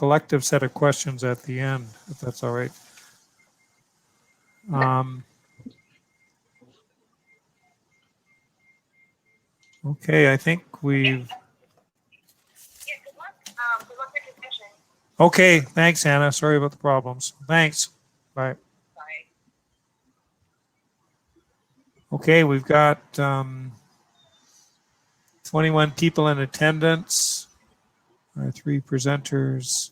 collective set of questions at the end, if that's all right. Okay, I think we've... Yeah, good luck. Good luck with your session. Okay, thanks, Hannah. Sorry about the problems. Thanks. Bye. Bye. Okay, we've got 21 people in attendance, our 3 presenters.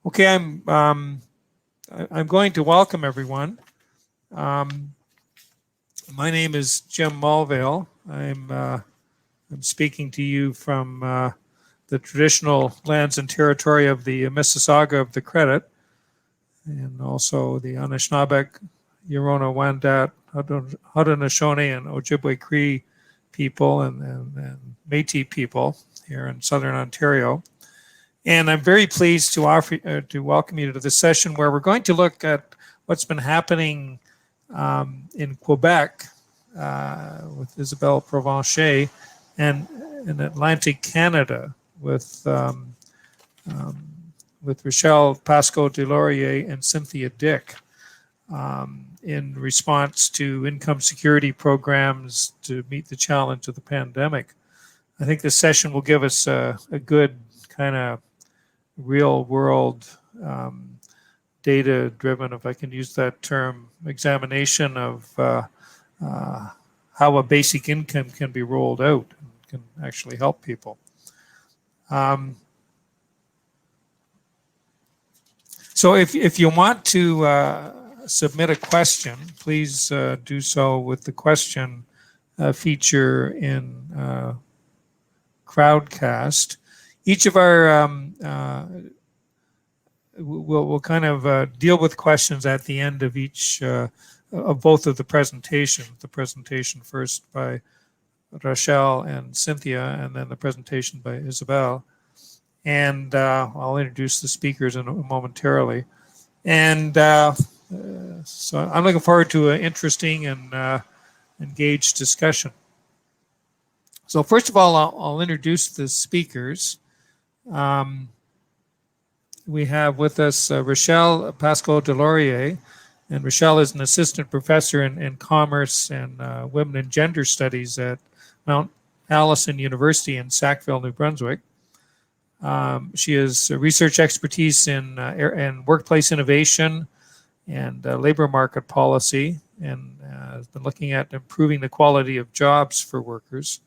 Okay, I'm going to welcome everyone. My name is Jim Mulvale. I'm speaking to you from the traditional lands and territory of the Mississauga of the Credit, and also the Anishinaabe, Yorona, Wendat, Haudenosaunee, and Ojibwe Cree people and Métis people here in Southern Ontario. And I'm very pleased to offer to welcome you to this session where we're going to look at what's been happening in Quebec with Ysabel Provencher and in Atlantic Canada with Rachelle Pascoe-Deslauriers and Cynthia Dyck in response to income security programs to meet the challenge of the pandemic. I think this session will give us a good kind of real world data driven, if I can use that term, examination of how a basic income can be rolled out and can actually help people. So if you want to submit a question, please do so with the question feature in Crowdcast. Each of our we'll kind of deal with questions at the end of each of both of the presentations. The presentation first by Rachelle and Cynthia, and then the presentation by Ysabel. And I'll introduce the speakers momentarily. And so I'm looking forward to an interesting and engaged discussion. So first of all, I'll introduce the speakers. We have with us Rachelle Pascoe-Deslauriers, and Rachelle is an assistant professor in commerce and women and gender studies at Mount Allison University in Sackville, New Brunswick. She has research expertise in workplace innovation and labor market policy, and has been looking at improving the quality of jobs for workers.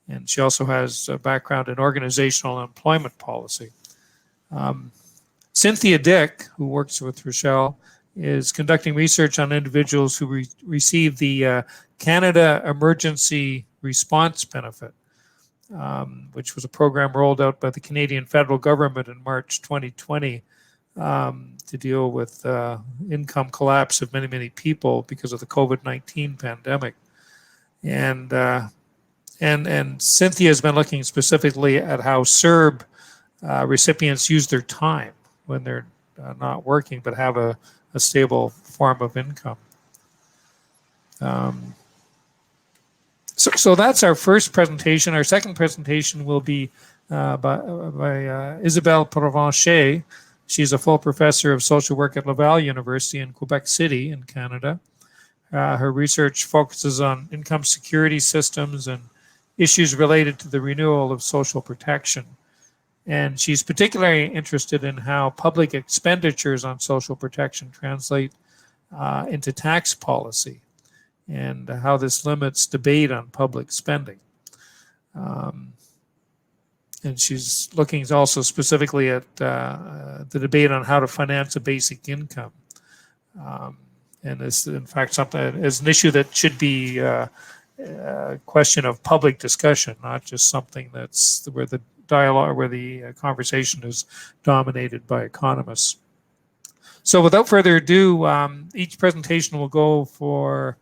And she also has a background in organizational and employment policy. Cynthia Dyck, who works with Rachelle, is conducting research on individuals who receive the Canada Emergency Response Benefit, which was a program rolled out by the Canadian federal government in March 2020 to deal with income collapse of many, many people because of the COVID-19 pandemic. And Cynthia has been looking specifically at how CERB recipients use their time when they're not working but have a stable form of income. So that's our first presentation. Our second presentation will be by Ysabel Provencher. She's a full professor of social work at Laval University in Quebec City in Canada. Her research focuses on income security systems and issues related to the renewal of social protection. And she's particularly interested in how public expenditures on social protection translate into tax policy and how this limits debate on public spending. And she's looking also specifically at the debate on how to finance a basic income. And it's in fact something is an issue that should be a question of public discussion, not just something that's where the dialogue, where the conversation is dominated by economists. So without further ado, each presentation will go for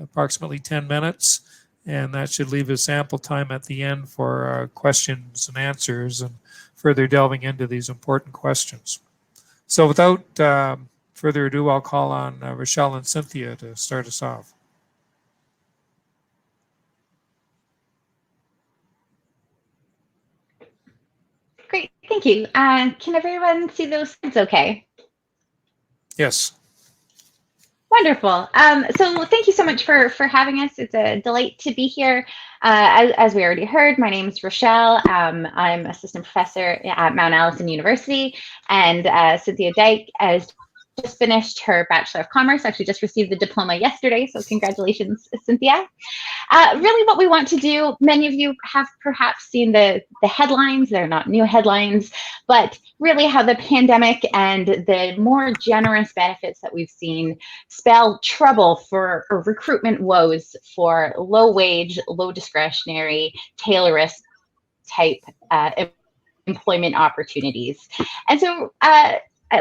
approximately 10 minutes, and that should leave us ample time at the end for questions and answers and further delving into these important questions. So without further ado, I'll call on Rachelle and Cynthia to start us off. Great, thank you. Can everyone see those slides okay? Yes. Wonderful. So thank you so much for having us. It's a delight to be here. As we already heard, my name is Rachelle. I'm assistant professor at Mount Allison University, and Cynthia Dyck has just finished her Bachelor of Commerce, actually just received the diploma yesterday, so congratulations, Cynthia. Really what we want to do, many of you have perhaps seen the headlines, they're not new headlines, but really how the pandemic and the more generous benefits that we've seen spell trouble for or recruitment woes for low wage, low discretionary, tail risk type employment opportunities. And so,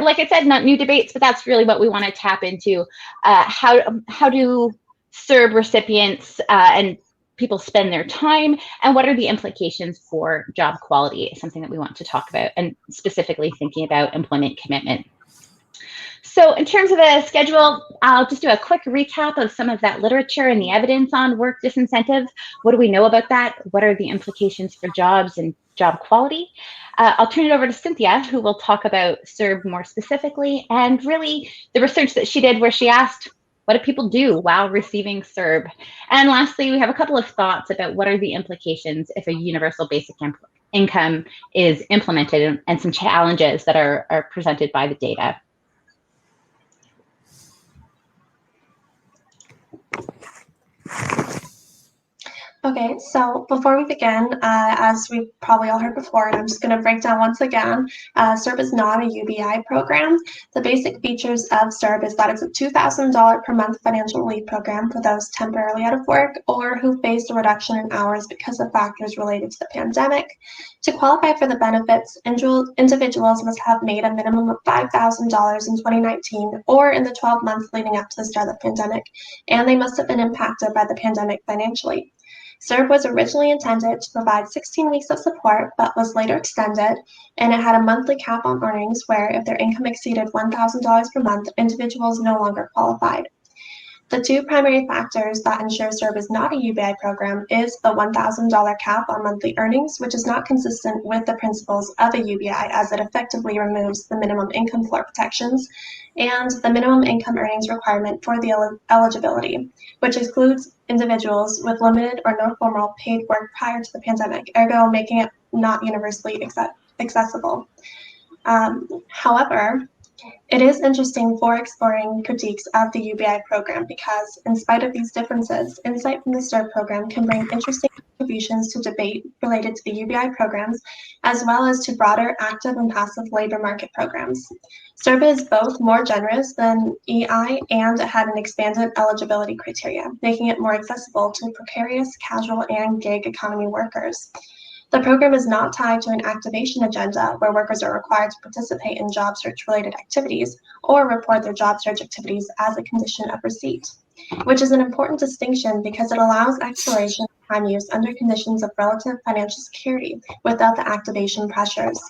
like I said, not new debates, but that's really what we want to tap into. How do CERB recipients and people spend their time, and what are the implications for job quality is something that we want to talk about, and specifically thinking about employment commitment. So in terms of the schedule, I'll just do a quick recap of some of that literature and the evidence on work disincentives. What do we know about that? What are the implications for jobs and job quality? I'll turn it over to Cynthia, who will talk about CERB more specifically, and really the research that she did where she asked, what do people do while receiving CERB? And lastly, we have a couple of thoughts about what are the implications if a universal basic income is implemented, and some challenges that are presented by the data. Okay, so before we begin, as we've probably all heard before, and I'm just going to break down once again, CERB is not a UBI program. The basic features of CERB is that it's a $2,000 per month financial relief program for those temporarily out of work or who faced a reduction in hours because of factors related to the pandemic. To qualify for the benefits, individuals must have made a minimum of $5,000 in 2019 or in the 12 months leading up to the start of the pandemic, and they must have been impacted by the pandemic financially. CERB was originally intended to provide 16 weeks of support, but was later extended, and it had a monthly cap on earnings where if their income exceeded $1,000 per month, individuals no longer qualified. The two primary factors that ensure CERB is not a UBI program is the $1,000 cap on monthly earnings, which is not consistent with the principles of a UBI as it effectively removes the minimum income floor protections, and the minimum income earnings requirement for the eligibility, which excludes individuals with limited or no formal paid work prior to the pandemic, ergo making it not universally accessible. However, it is interesting for exploring critiques of the UBI program because, in spite of these differences, insight from the CERB program can bring interesting contributions to debate related to the UBI programs, as well as to broader active and passive labor market programs. CERB is both more generous than EI and it had an expanded eligibility criteria, making it more accessible to precarious, casual, and gig economy workers. The program is not tied to an activation agenda where workers are required to participate in job search related activities or report their job search activities as a condition of receipt, which is an important distinction because it allows exploration of time use under conditions of relative financial security without the activation pressures.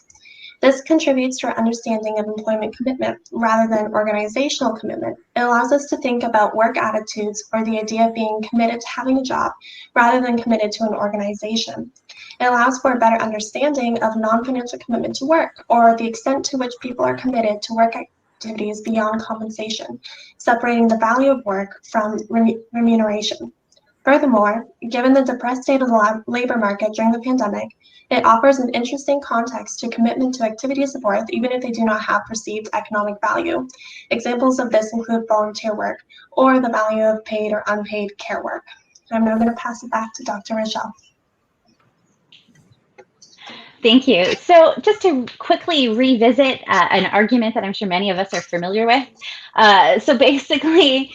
This contributes to our understanding of employment commitment rather than organizational commitment. It allows us to think about work attitudes or the idea of being committed to having a job rather than committed to an organization. It allows for a better understanding of non-financial commitment to work or the extent to which people are committed to work activities beyond compensation, separating the value of work from remuneration. Furthermore, given the depressed state of the labor market during the pandemic, it offers an interesting context to commitment to activities of worth even if they do not have perceived economic value. Examples of this include volunteer work or the value of paid or unpaid care work. I'm now going to pass it back to Dr. Rachelle. Thank you. So just to quickly revisit an argument that I'm sure many of us are familiar with. So basically,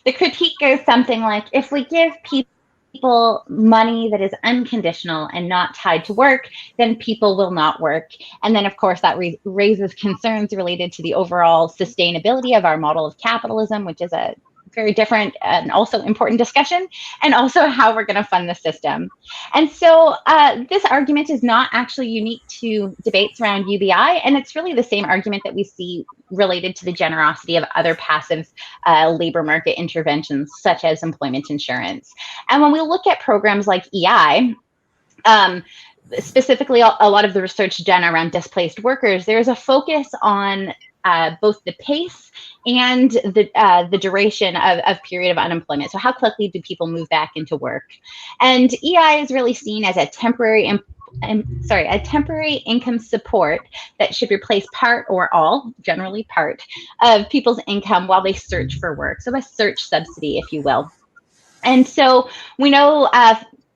the critique goes something like, if we give people money that is unconditional and not tied to work, then people will not work. And then, of course, that raises concerns related to the overall sustainability of our model of capitalism, which is a very different and also important discussion, and also how we're going to fund the system. And so this argument is not actually unique to debates around UBI, and it's really the same argument that we see related to the generosity of other passive labor market interventions, such as employment insurance. And when we look at programs like EI, specifically a lot of the research done around displaced workers, there's a focus on both the pace and the duration of period of unemployment. So how quickly do people move back into work? And EI is really seen as a temporary income support that should replace part or all, generally part, of people's income while they search for work. So a search subsidy, if you will. And so we know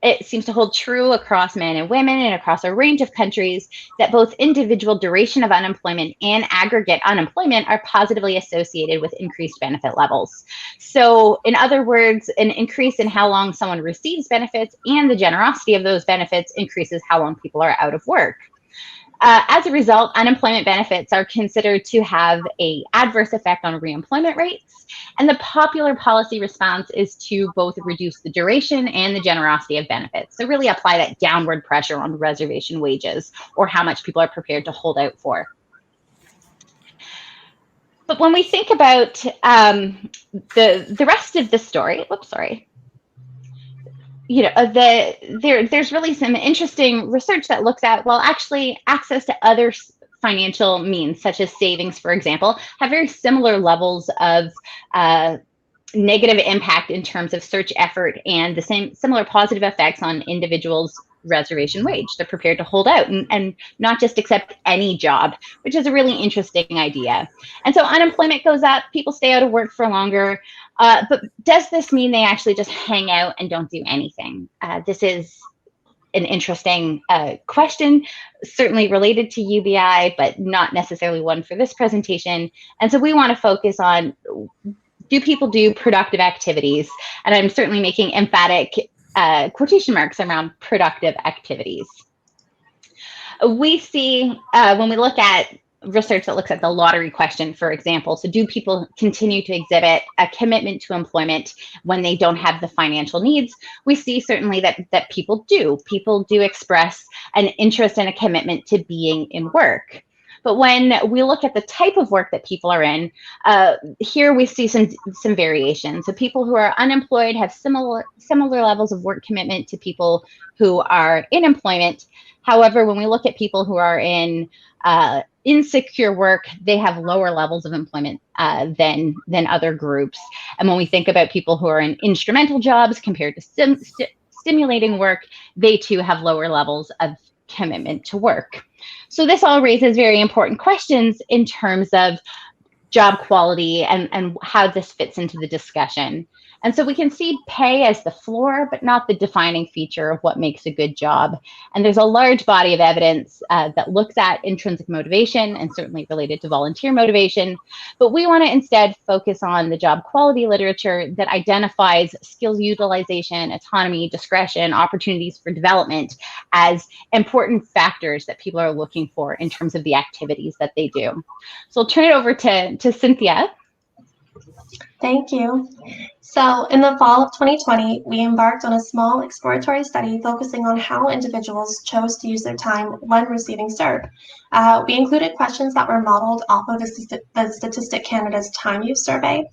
it seems to hold true across men and women and across a range of countries that both individual duration of unemployment and aggregate unemployment are positively associated with increased benefit levels. So in other words, an increase in how long someone receives benefits and the generosity of those benefits increases how long people are out of work. As a result, unemployment benefits are considered to have an adverse effect on reemployment rates, and the popular policy response is to both reduce the duration and the generosity of benefits. So really apply that downward pressure on reservation wages or how much people are prepared to hold out for. But when we think about the rest of the story, there's really some interesting research that looks at, well, actually access to other financial means, such as savings, for example, have very similar levels of negative impact in terms of search effort and the similar positive effects on individuals' reservation wage. They're prepared to hold out and not just accept any job, which is a really interesting idea. And so unemployment goes up, people stay out of work for longer. But does this mean they actually just hang out and don't do anything? This is an interesting question, certainly related to UBI, but not necessarily one for this presentation. And so we want to focus on, do people do productive activities? And I'm certainly making emphatic quotation marks around productive activities. We see when we look at research that looks at the lottery question, for example, so do people continue to exhibit a commitment to employment when they don't have the financial needs? We see certainly that people do. People do express an interest and a commitment to being in work. But when we look at the type of work that people are in, here we see some variation. So people who are unemployed have similar levels of work commitment to people who are in employment. However, when we look at people who are in insecure work, they have lower levels of employment than other groups. And when we think about people who are in instrumental jobs compared to stimulating work, they too have lower levels of commitment to work. So this all raises very important questions in terms of job quality and how this fits into the discussion. And so we can see pay as the floor, but not the defining feature of what makes a good job. And there's a large body of evidence that looks at intrinsic motivation and certainly related to volunteer motivation. But we want to instead focus on the job quality literature that identifies skills utilization, autonomy, discretion, opportunities for development as important factors that people are looking for in terms of the activities that they do. So I'll turn it over to Cynthia. Thank you. So in the fall of 2020, we embarked on a small exploratory study focusing on how individuals chose to use their time when receiving CERB. We included questions that were modeled off of the Statistic Canada's time use survey.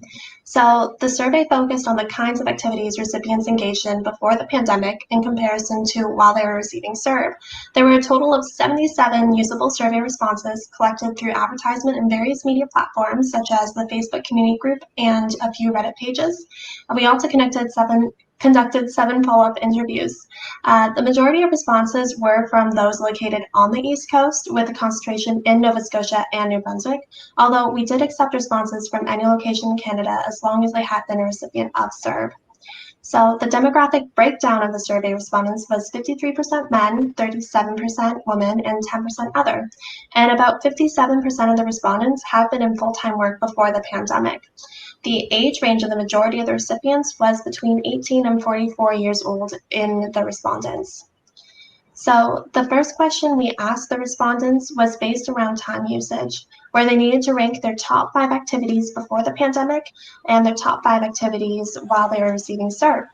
So the survey focused on the kinds of activities recipients engaged in before the pandemic in comparison to while they were receiving CERB. There were a total of 77 usable survey responses collected through advertisement in various media platforms, such as the Facebook community group and a few Reddit pages. And we also conducted seven follow-up interviews. The majority of responses were from those located on the East Coast, with a concentration in Nova Scotia and New Brunswick, although we did accept responses from any location in Canada as long as they had been a recipient of CERB. So the demographic breakdown of the survey respondents was 53% men, 37% women, and 10% other. And about 57% of the respondents have been in full-time work before the pandemic. The age range of the majority of the recipients was between 18 and 44 years old in the respondents. So the first question we asked the respondents was based around time usage, where they needed to rank their top 5 activities before the pandemic and their top 5 activities while they were receiving CERB.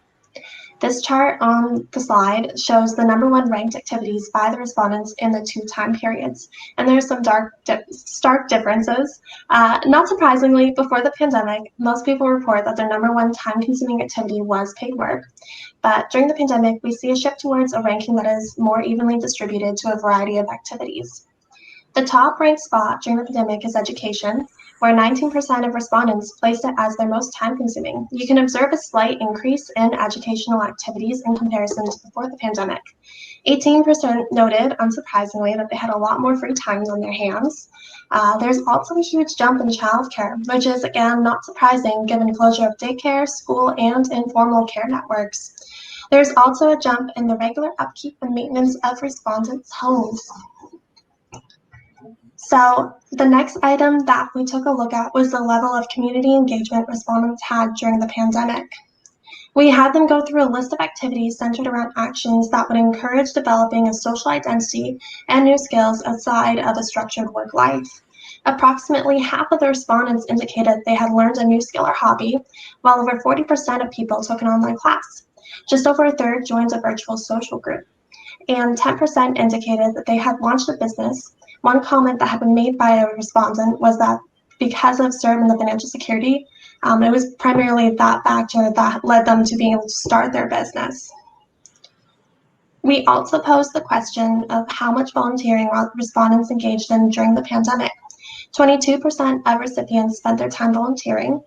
This chart on the slide shows the #1 ranked activities by the respondents in the 2 time periods, and there are some stark differences. Not surprisingly, before the pandemic, most people report that their #1 time-consuming activity was paid work, but during the pandemic, we see a shift towards a ranking that is more evenly distributed to a variety of activities. The top ranked spot during the pandemic is education, where 19% of respondents placed it as their most time-consuming. You can observe a slight increase in educational activities in comparison to before the pandemic. 18% noted, unsurprisingly, that they had a lot more free time on their hands. There's also a huge jump in childcare, which is, again, not surprising given closure of daycare, school, and informal care networks. There's also a jump in the regular upkeep and maintenance of respondents' homes. So the next item that we took a look at was the level of community engagement respondents had during the pandemic. We had them go through a list of activities centered around actions that would encourage developing a social identity and new skills outside of a structured work life. Approximately half of the respondents indicated they had learned a new skill or hobby, while over 40% of people took an online class. Just over a third joined a virtual social group, and 10% indicated that they had launched a business. One comment that had been made by a respondent was that because of CERB and the financial security, it was primarily that factor that led them to being able to start their business. We also posed the question of how much volunteering respondents engaged in during the pandemic. 22% of recipients spent their time volunteering.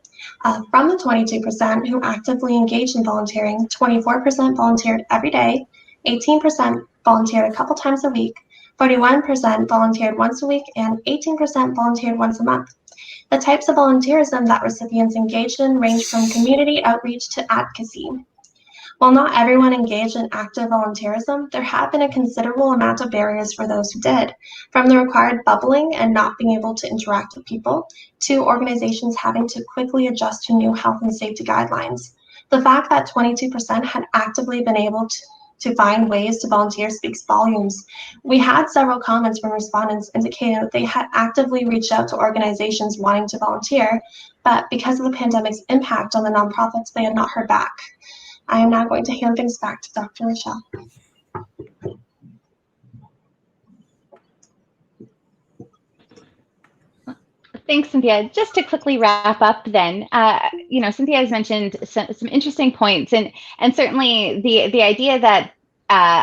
From the 22% who actively engaged in volunteering, 24% volunteered every day, 18% volunteered a couple times a week, 41% volunteered once a week, and 18% volunteered once a month. The types of volunteerism that recipients engaged in range from community outreach to advocacy. While not everyone engaged in active volunteerism, there have been a considerable amount of barriers for those who did, from the required bubbling and not being able to interact with people, to organizations having to quickly adjust to new health and safety guidelines. The fact that 22% had actively been able to find ways to volunteer speaks volumes. We had several comments from respondents indicating that they had actively reached out to organizations wanting to volunteer, but because of the pandemic's impact on the nonprofits, they had not heard back. I am now going to hand things back to Dr. Rachelle. Thanks, Cynthia. Just to quickly wrap up then, Cynthia has mentioned some interesting points, and certainly the idea that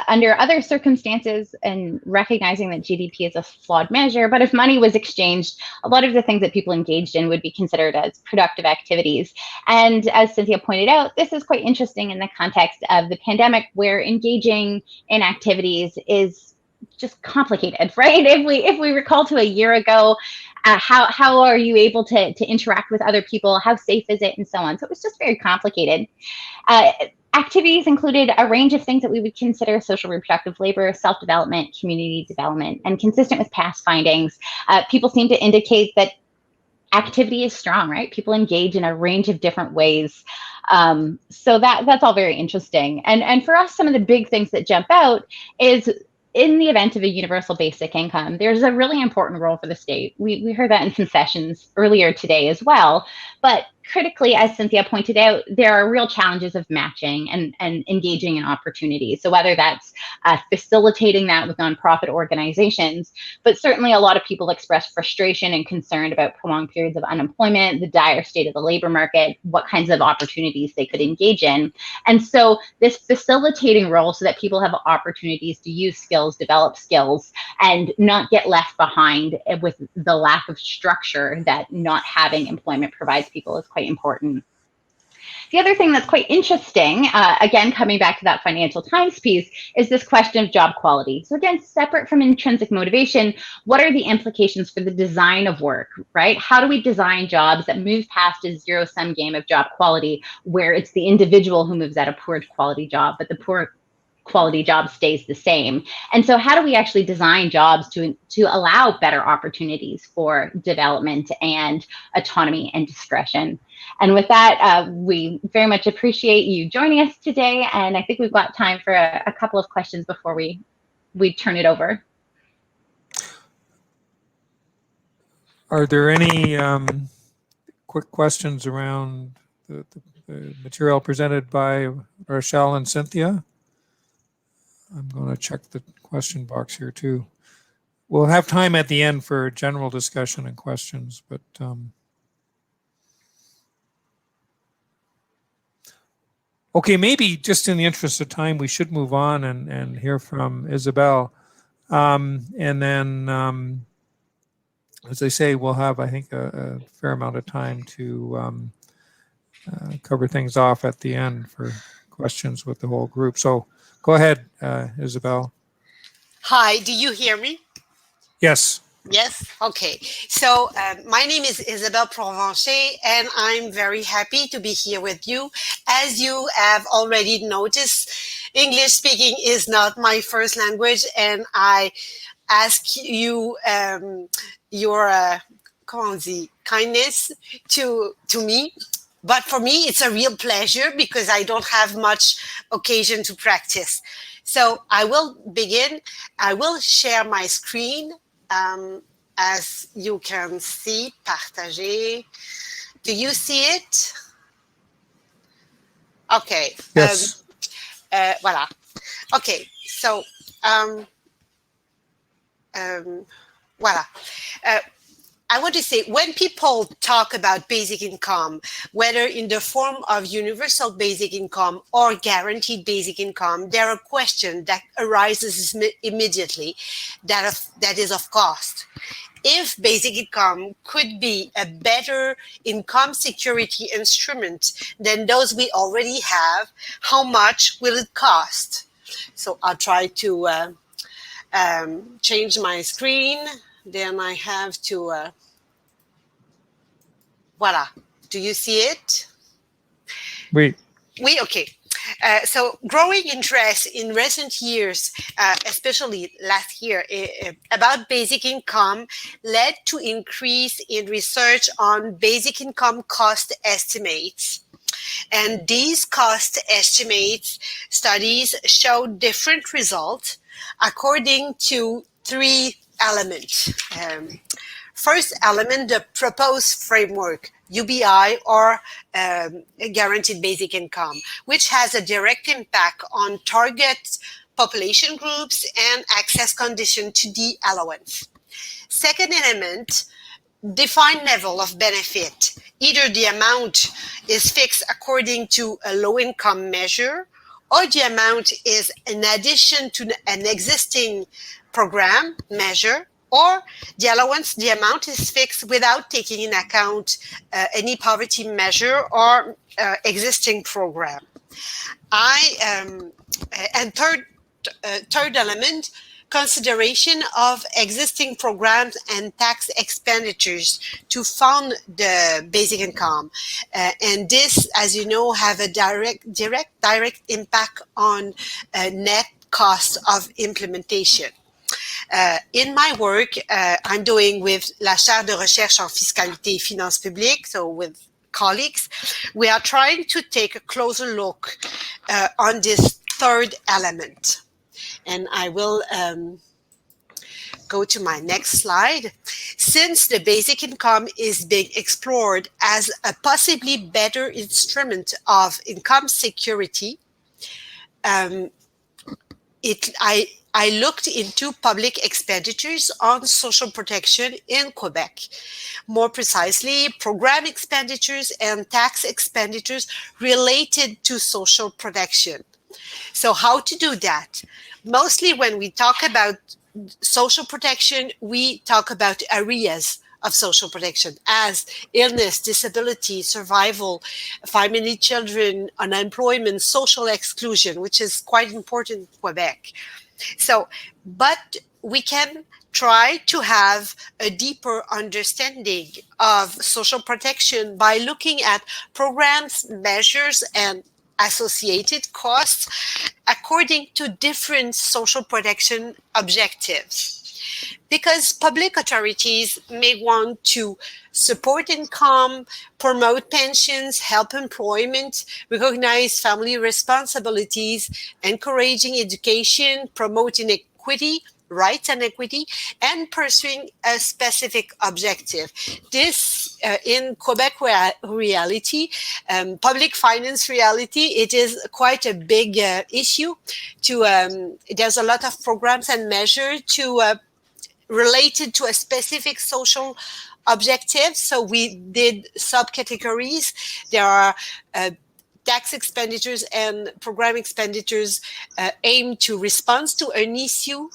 under other circumstances and recognizing that GDP is a flawed measure, but if money was exchanged, a lot of the things that people engaged in would be considered as productive activities. And as Cynthia pointed out, this is quite interesting in the context of the pandemic, where engaging in activities is just complicated, right? If we recall to a year ago, how are you able to interact with other people? How safe is it, and so on? So it was just very complicated. Activities included a range of things that we would consider social reproductive labor, self-development, community development, and consistent with past findings, people seem to indicate that activity is strong, right? People engage in a range of different ways. So that's all very interesting. And for us, some of the big things that jump out is, in the event of a universal basic income, there's a really important role for the state. We heard that in some sessions earlier today as well. But critically, as Cynthia pointed out, there are real challenges of matching and engaging in opportunities. So whether that's facilitating that with nonprofit organizations, but certainly a lot of people express frustration and concern about prolonged periods of unemployment, the dire state of the labor market, what kinds of opportunities they could engage in. And so this facilitating role, so that people have opportunities to use skills, develop skills, and not get left behind with the lack of structure that not having employment provides people, is quite important. The other thing that's quite interesting, again, coming back to that financial times piece, is this question of job quality. So again, separate from intrinsic motivation, what are the implications for the design of work, right? How do we design jobs that move past a zero-sum game of job quality, where it's the individual who moves at a poor quality job, but the poor quality job stays the same? And so how do we actually design jobs to allow better opportunities for development and autonomy and discretion? And with that, we very much appreciate you joining us today. And I think we've got time for a couple of questions before we we'd turn it over. Are there any quick questions around the material presented by Rachelle and Cynthia? I'm going to check the question box here too. We'll have time at the end for general discussion and questions, but okay, maybe just in the interest of time, we should move on and hear from Ysabel. And then, as I say, we'll have, I think, a fair amount of time to cover things off at the end for questions with the whole group. So go ahead, Ysabel. Hi, do you hear me? Yes. Yes? Okay. So my name is Ysabel Provencher, and I'm very happy to be here with you. As you have already noticed, English speaking is not my first language, and I ask you your kindness to me. But for me, it's a real pleasure because I don't have much occasion to practice. So I will begin. I will share my screen. As you can see, partager. Do you see it? Okay. Yes. Voilà. Okay. So, voilà. I want to say, when people talk about basic income, whether in the form of universal basic income or guaranteed basic income, there are questions that arises immediately that is of cost. If basic income could be a better income security instrument than those we already have, how much will it cost? So I'll try to change my screen. Then I have to, voila. Do you see it? Oui. Okay. So growing interest in recent years, especially last year, about basic income led to increase in research on basic income cost estimates. And these cost estimates studies show different results according to three elements. First element, the proposed framework, UBI or guaranteed basic income, which has a direct impact on target population groups and access condition to the allowance. Second element, defined level of benefit. Either the amount is fixed according to a low income measure, or the amount is in addition to an existing program measure, or the allowance, the amount is fixed without taking in account any poverty measure or existing program. And third element, consideration of existing programs and tax expenditures to fund the basic income. And this, as you know, have a direct impact on net cost of implementation. In my work, I'm doing with la chaire de recherche en fiscalité et finances publiques, so with colleagues, we are trying to take a closer look on this third element. And I will go to my next slide. Since the basic income is being explored as a possibly better instrument of income security, I looked into public expenditures on social protection in Quebec. More precisely, program expenditures and tax expenditures related to social protection. So how to do that? Mostly when we talk about social protection, we talk about areas of social protection as illness, disability, survival, family, children, unemployment, social exclusion, which is quite important in Quebec. So, but we can try to have a deeper understanding of social protection by looking at programs, measures, and associated costs according to different social protection objectives. Because public authorities may want to support income, promote pensions, help employment, recognize family responsibilities, encouraging education, promoting equity, rights and equity, and pursuing a specific objective. This, in Quebec reality, public finance reality, it is quite a big issue. There's a lot of programs and measures related to a specific social objective. So we did subcategories. There are tax expenditures and program expenditures aim to respond to an issue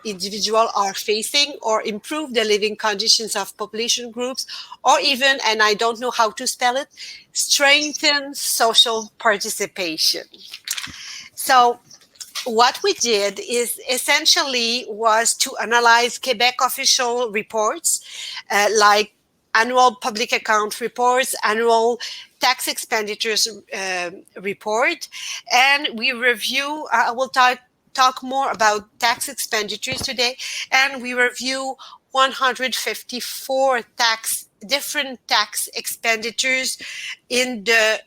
individuals are facing, or improve the living conditions of population groups, or even, and I don't know how to spell it, strengthen social participation. So what we did is essentially was to analyze Quebec official reports, like annual public account reports, annual tax expenditures report, and we review, I will talk more about tax expenditures today, and we review 154 different tax expenditures in the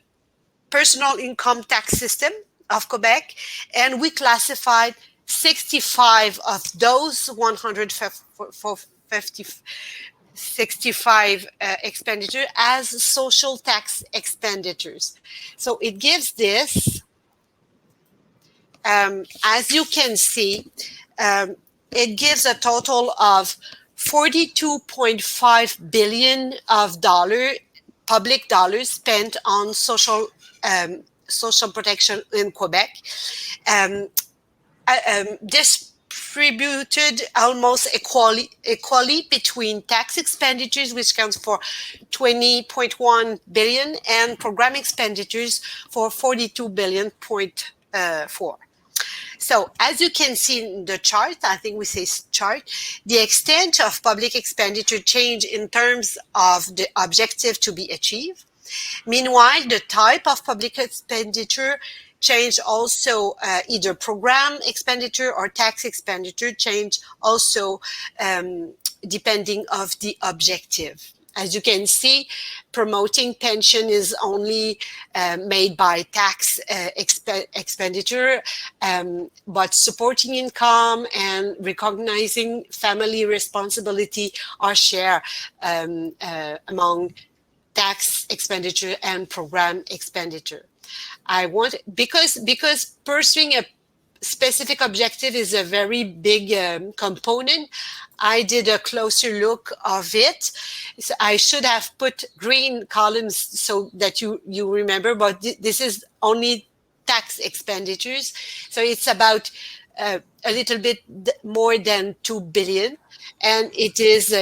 personal income tax system of Quebec, and we classified 65 of those 165 expenditure as social tax expenditures. So it gives this, as you can see, it gives a total of $42.5 billion of public dollars spent on social protection in Quebec, distributed almost equally between tax expenditures, which counts for $20.1 billion, and program expenditures for $42.4 billion. So as you can see in the chart, I think we say chart, the extent of public expenditure change in terms of the objective to be achieved. Meanwhile, the type of public expenditure change also, either program expenditure or tax expenditure change also depending of the objective. As you can see, promoting pension is only made by tax expenditure, but supporting income and recognizing family responsibility are shared among tax expenditure and program expenditure. Because pursuing a specific objective is a very big component, I did a closer look of it. So I should have put green columns so that you remember, but this is only tax expenditures. So it's about a little bit more than 2 billion. And it is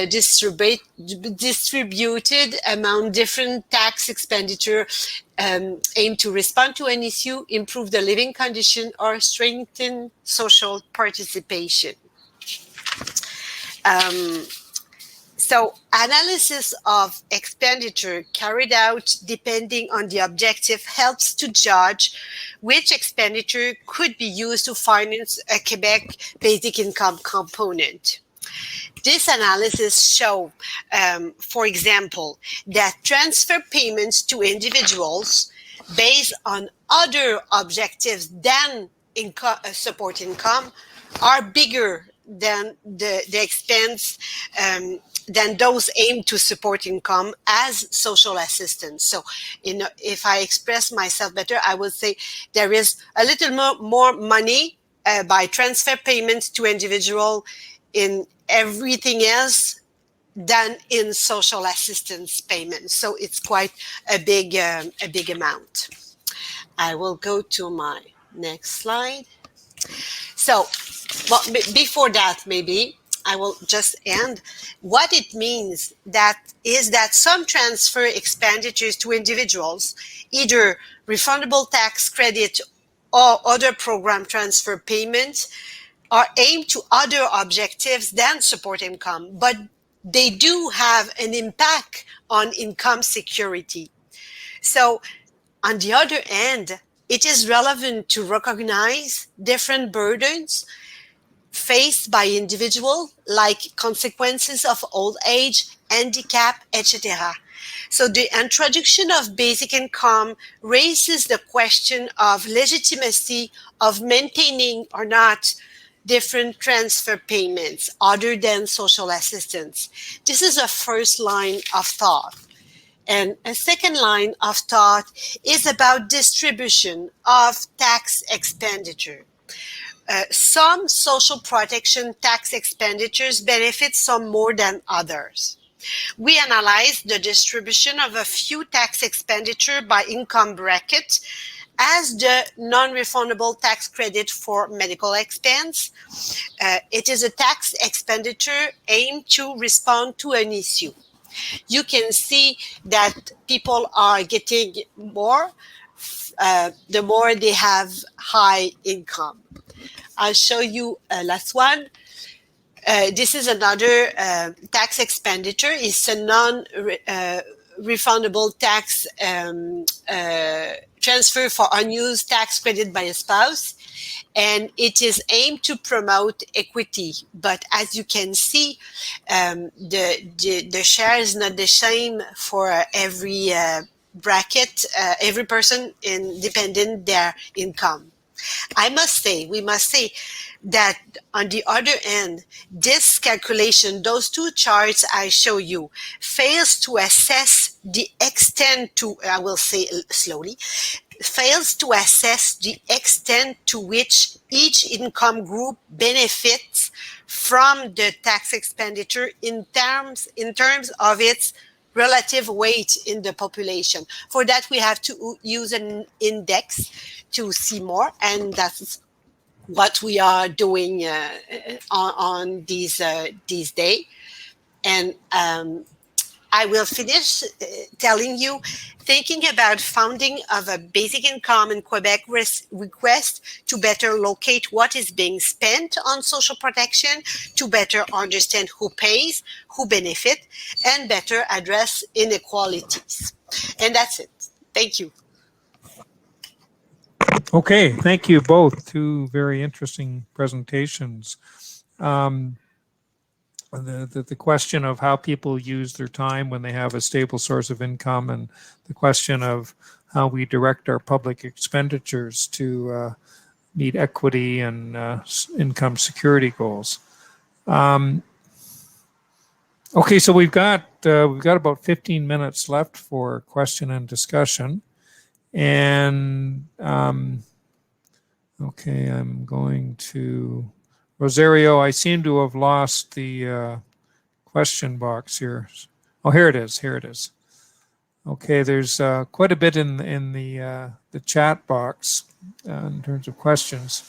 distributed among different tax expenditure aimed to respond to an issue, improve the living condition, or strengthen social participation. So analysis of expenditure carried out depending on the objective helps to judge which expenditure could be used to finance a Quebec basic income component. This analysis shows, for example, that transfer payments to individuals based on other objectives than support income are bigger than the expense than those aimed to support income as social assistance. So if I express myself better, I would say there is a little more money by transfer payments to individual in everything else than in social assistance payments. So it's quite a big amount. I will go to my next slide. So, well, before that, maybe I will just end. What it means is that some transfer expenditures to individuals, either refundable tax credit or other program transfer payments, are aimed to other objectives than support income, but they do have an impact on income security. So on the other end, it is relevant to recognize different burdens faced by individuals, like consequences of old age, handicap, etc. So the introduction of basic income raises the question of legitimacy of maintaining or not different transfer payments other than social assistance. This is a first line of thought. And a second line of thought is about distribution of tax expenditure. Some social protection tax expenditures benefit some more than others. We analyzed the distribution of a few tax expenditure by income bracket as the non-refundable tax credit for medical expense. It is a tax expenditure aimed to respond to an issue. You can see that people are getting more the more they have high income. I'll show you a last one. This is another tax expenditure. It's a non-refundable tax transfer for unused tax credit by a spouse, and it is aimed to promote equity. But as you can see, the share is not the same for every bracket, every person, depending their income. We must say that on the other end, this calculation, those two charts I show you, fails to assess the extent to, I will say slowly, fails to assess the extent to which each income group benefits from the tax expenditure in terms of its relative weight in the population. For that, we have to use an index to see more, and that's what we are doing on these days. And I will finish telling you, thinking about founding of a basic income in Quebec request to better locate what is being spent on social protection, to better understand who pays, who benefit, and better address inequalities. And that's it. Thank you. Okay, thank you both. Two very interesting presentations. The question of how people use their time when they have a stable source of income, and the question of how we direct our public expenditures to meet equity and income security goals. Okay, so we've got about 15 minutes left for question and discussion. And okay, I'm going to Rosario. I seem to have lost the question box here. Oh, here it is. Here it is. Okay, there's quite a bit in the chat box in terms of questions.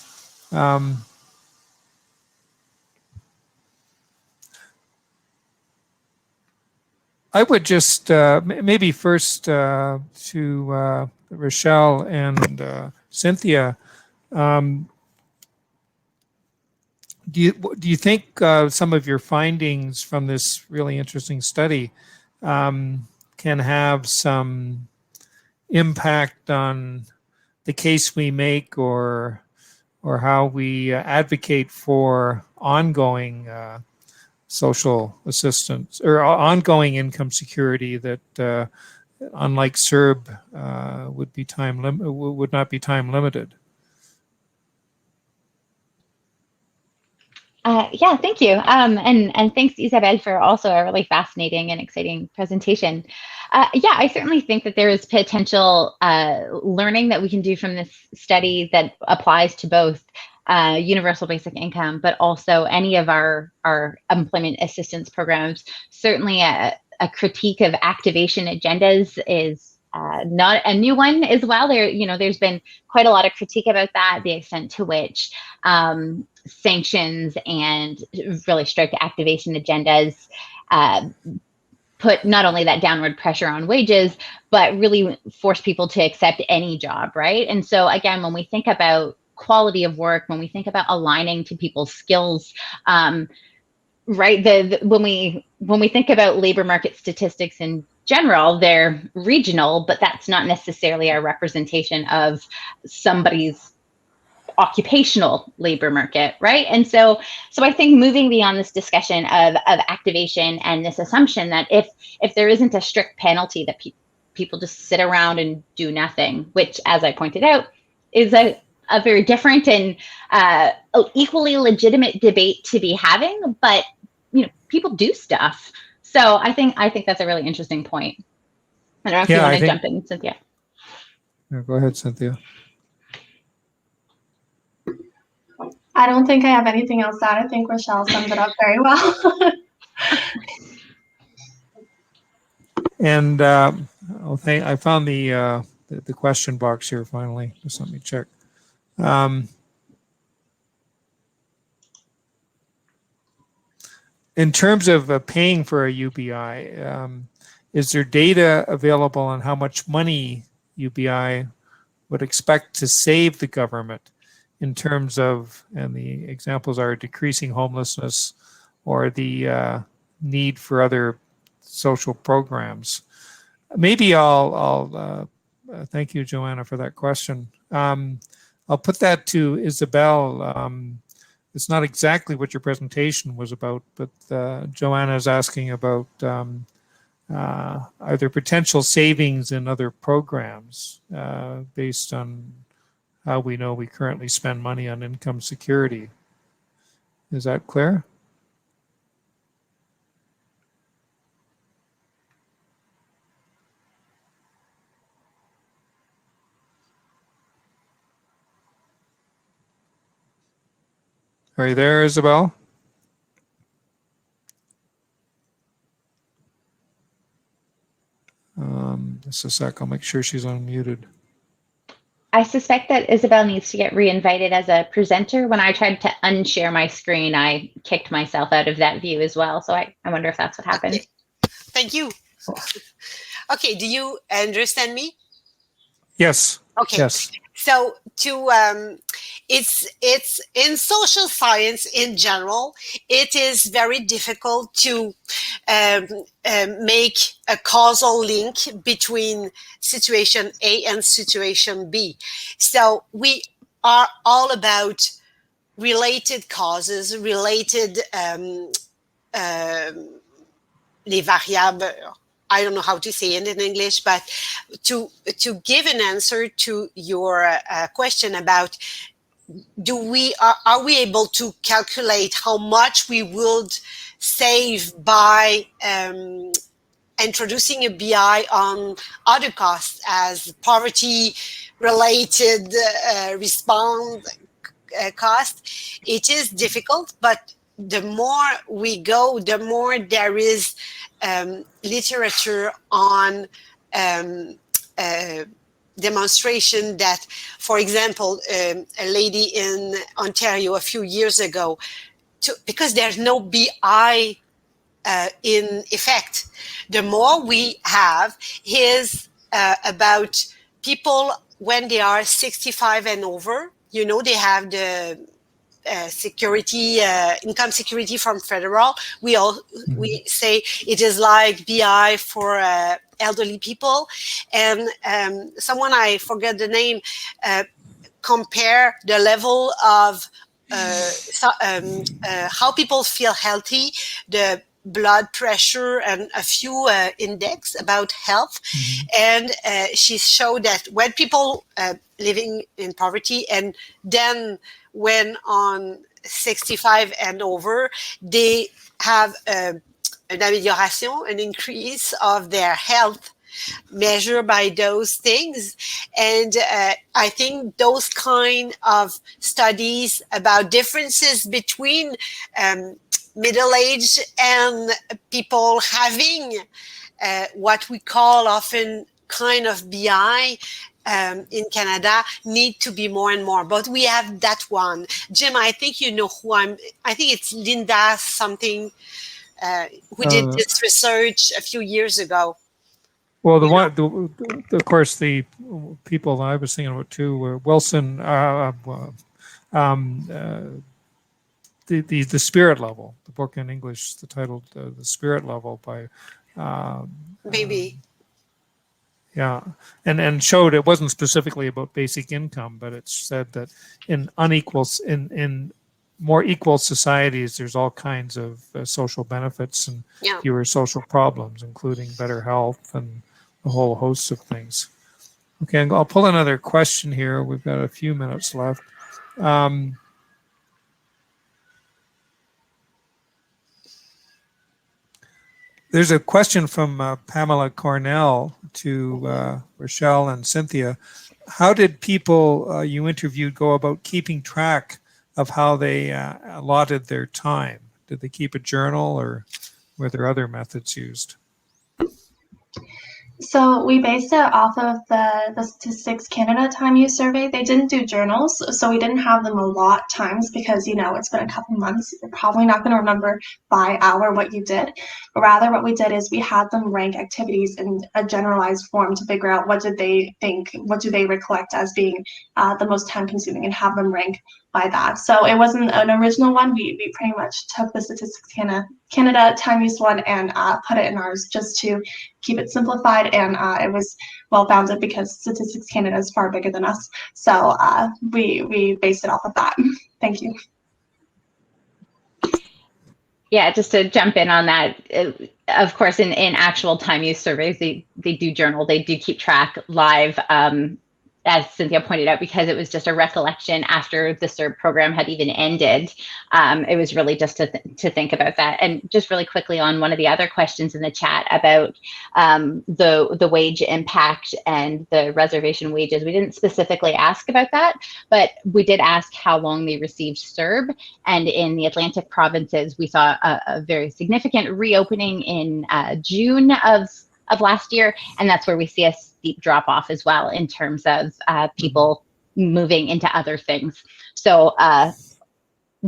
I would just maybe first to Rachelle and Cynthia. Do you think some of your findings from this really interesting study can have some impact on the case we make, or how we advocate for ongoing social assistance or ongoing income security that, unlike CERB, would not be time limited? Yeah, thank you. And thanks, Ysabel, for also a really fascinating and exciting presentation. Yeah, I certainly think that there is potential learning that we can do from this study that applies to both universal basic income, but also any of our employment assistance programs. Certainly a critique of activation agendas is not a new one as well. There's been quite a lot of critique about that, the extent to which sanctions and really strict activation agendas put not only that downward pressure on wages, but really force people to accept any job, right? And so again, when we think about quality of work, when we think about aligning to people's skills, right? When we think about labor market statistics in general, they're regional, but that's not necessarily a representation of somebody's occupational labor market, right? And so I think moving beyond this discussion of activation and this assumption that if there isn't a strict penalty, that people just sit around and do nothing, which, as I pointed out, is a a very different and equally legitimate debate to be having, but people do stuff. So I think that's a really interesting point. I don't know if you want to jump in, Cynthia. Yeah, go ahead, Cynthia. I don't think I have anything else to add. I think Rachelle summed it up very well. And I found the question box here finally. Just let me check. In terms of paying for a UBI, is there data available on how much money UBI would expect to save the government in terms of, and the examples are decreasing homelessness or the need for other social programs? Maybe I'll thank you, Joanna, for that question. I'll put that to Ysabel. It's not exactly what your presentation was about, but Joanna is asking about are there potential savings in other programs based on how we know we currently spend money on income security. Is that clear? Are you there, Ysabel? Just a sec, I'll make sure she's unmuted. I suspect that Ysabel needs to get reinvited as a presenter. When I tried to unshare my screen, I kicked myself out of that view as well. So I wonder if that's what happened. Okay. Thank you. Okay, do you understand me? Yes. Okay. Yes. So it's in social science in general, it is very difficult to make a causal link between situation A and situation B. So we are all about related causes, related les variables. I don't know how to say it in English, but to give an answer to your question about are we able to calculate how much we would save by introducing a BI on other costs as poverty-related response cost? It is difficult, but the more we go, the more there is literature on demonstration that, for example, a lady in Ontario a few years ago, because there's no BI in effect, the more we have is about people when they are 65 and over, they have the security, income security from federal. We say it is like BI for elderly people, and someone, I forget the name, compare the level of how people feel healthy, the blood pressure, and a few index about health. And she showed that when people living in poverty and then when on 65 and over, they have an amélioration, an increase of their health measured by those things. And I think those kind of studies about differences between middle-aged and people having what we call often kind of BI in Canada need to be more and more. But we have that one. Jim, I think you know who I think it's Linda something who did this research a few years ago. Well, of course, the people I was thinking about too were Wilson, the Spirit Level, the book in English, the title The Spirit Level by maybe. Yeah, and showed it wasn't specifically about basic income, but it said that in more equal societies, there's all kinds of social benefits and fewer social problems, including better health and a whole host of things. Okay, I'll pull another question here. We've got a few minutes left. There's a question from Pamela Cornell to Rachelle and Cynthia. How did people you interviewed go about keeping track of how they allotted their time? Did they keep a journal, or were there other methods used? So we based it off of the Statistics Canada time use survey. They didn't do journals, so we didn't have them a lot times because, you know, it's been a couple months. You're probably not going to remember by hour what you did. But rather what we did is we had them rank activities in a generalized form to figure out what did they think, what do they recollect as being the most time consuming, and have them rank by that. So it wasn't an original one. We pretty much took the Statistics Canada time use one and put it in ours just to keep it simplified, and it was well founded because Statistics Canada is far bigger than us. So we based it off of that. Thank you. Yeah, just to jump in on that, of course, in actual time use surveys, they do journal, they do keep track live, as Cynthia pointed out, because it was just a recollection after the CERB program had even ended. It was really just to think about that. And just really quickly on one of the other questions in the chat about the wage impact and the reservation wages, we didn't specifically ask about that, but we did ask how long they received CERB. And in the Atlantic provinces, we saw a very significant reopening in June of last year, and that's where we see a steep drop off as well in terms of people moving into other things. So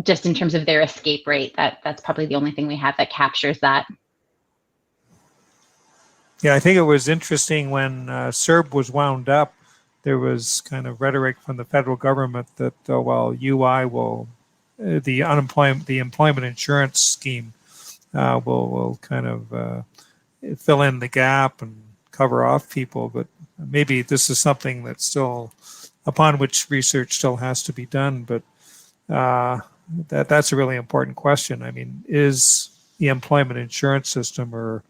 just in terms of their escape rate, that's probably the only thing we have that captures that. Yeah, I think it was interesting when CERB was wound up, there was kind of rhetoric from the federal government that, well, UI will, the employment insurance scheme will kind of fill in the gap and cover off people, but maybe this is something that's still, upon which research still has to be done. But that's a really important question. I mean, is the employment insurance system, or,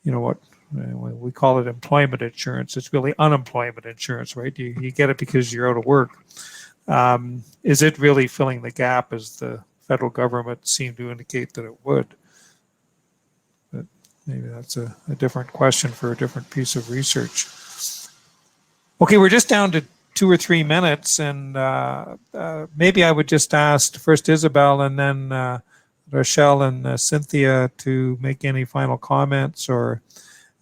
you know, what we call it employment insurance, it's really unemployment insurance, right? You get it because you're out of work. Is it really filling the gap as the federal government seemed to indicate that it would? Maybe that's a different question for a different piece of research. Okay, we're just down to 2 or 3 minutes, and maybe I would just ask first Ysabel and then Rachelle and Cynthia to make any final comments or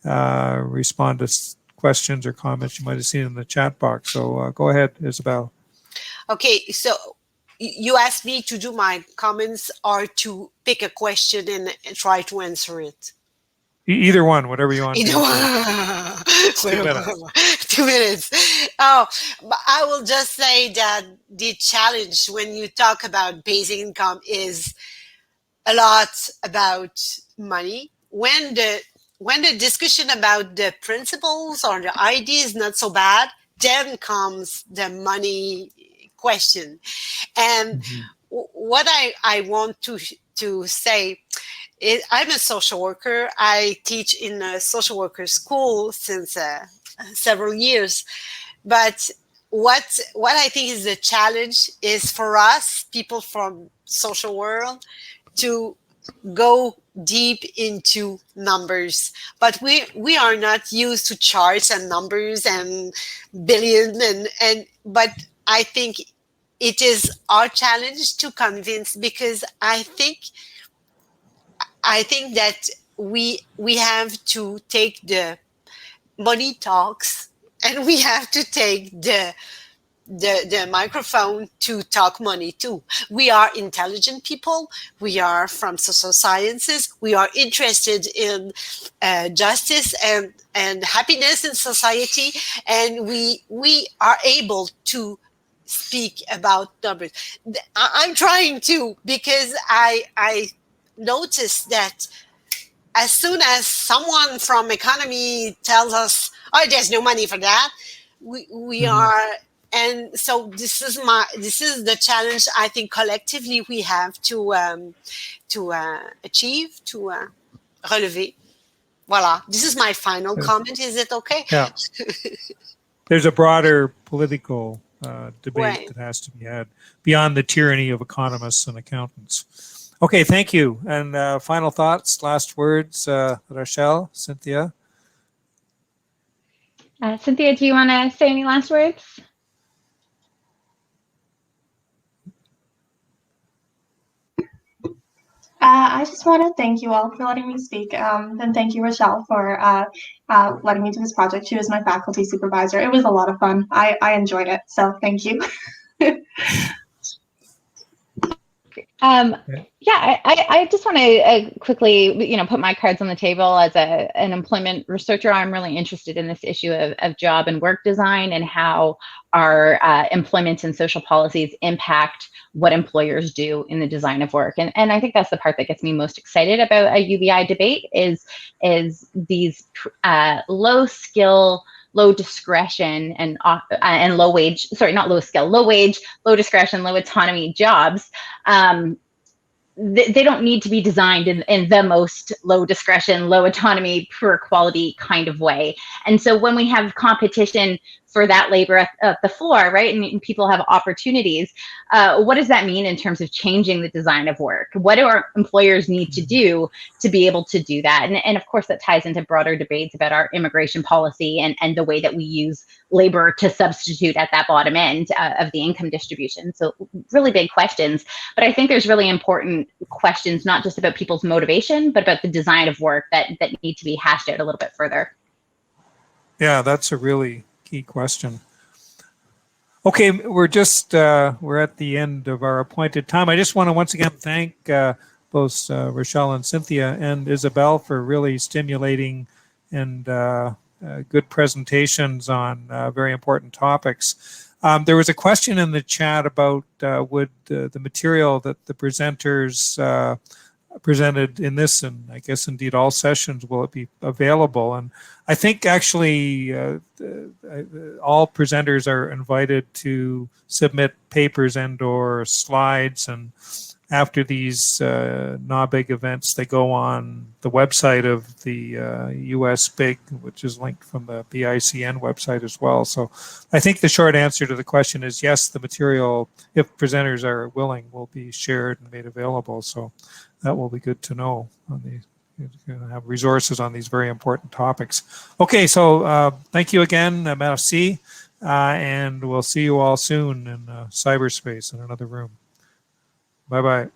respond to questions or comments you might have seen in the chat box. So go ahead, Ysabel. Okay, so you asked me to do my comments or to pick a question and try to answer it. Either one, whatever you want. Either one. 2 minutes. Oh, but I will just say that the challenge when you talk about basic income is a lot about money. When the discussion about the principles or the idea is not so bad, then comes the money question. And what I want to say, I'm a social worker. I teach in a social worker school since several years. But what I think is the challenge is for us, people from social world, to go deep into numbers. But we are not used to charts and numbers and billion but I think it is our challenge to convince, because I think that we have to take the money talks, and we have to take the microphone to talk money too. We are intelligent people. We are from social sciences. We are interested in justice and happiness in society, and we are able to speak about numbers. I'm trying to, because I noticed that as soon as someone from economy tells us, "Oh, there's no money for that," we are, and so this is the challenge I think collectively we have to achieve, to relever. Voilà. This is my final comment. Is it okay? Yeah. there's a broader political debate Right. that has to be had beyond the tyranny of economists and accountants. Okay, thank you. And final thoughts, last words, Rachelle, Cynthia? Cynthia, do you want to say any last words? I just want to thank you all for letting me speak, and thank you, Rachelle, for letting me do this project. She was my faculty supervisor. It was a lot of fun. I enjoyed it, so thank you. Yeah, I just want to quickly, put my cards on the table as an employment researcher. I'm really interested in this issue of job and work design and how our employment and social policies impact what employers do in the design of work. And I think that's the part that gets me most excited about a UBI debate is these low skill, low discretion and low wage, sorry, not low skill, low wage, low discretion, low autonomy jobs. They don't need to be designed in the most low discretion, low autonomy, poor quality kind of way. And so when we have competition for that labor at the floor, right, and people have opportunities, what does that mean in terms of changing the design of work? What do our employers need to do to be able to do that? And of course, that ties into broader debates about our immigration policy and the way that we use labor to substitute at that bottom end of the income distribution. So really big questions. But I think there's really important questions, not just about people's motivation, but about the design of work that need to be hashed out a little bit further. Yeah, that's a really key question. Okay, we're at the end of our appointed time. I just want to once again thank both Rachelle and Cynthia and Ysabel for really stimulating and good presentations on very important topics. There was a question in the chat about would the material that the presenters presented in this, and I guess indeed all sessions, will it be available? And I think actually all presenters are invited to submit papers and or slides, and after these NABIG events, they go on the website of the USBIG, which is linked from the BICN website as well. So I think the short answer to the question is yes, the material, if presenters are willing, will be shared and made available. So that will be good to know. You're going to have resources on these very important topics. Okay, so thank you again, merci, and we'll see you all soon in cyberspace in another room. Bye-bye.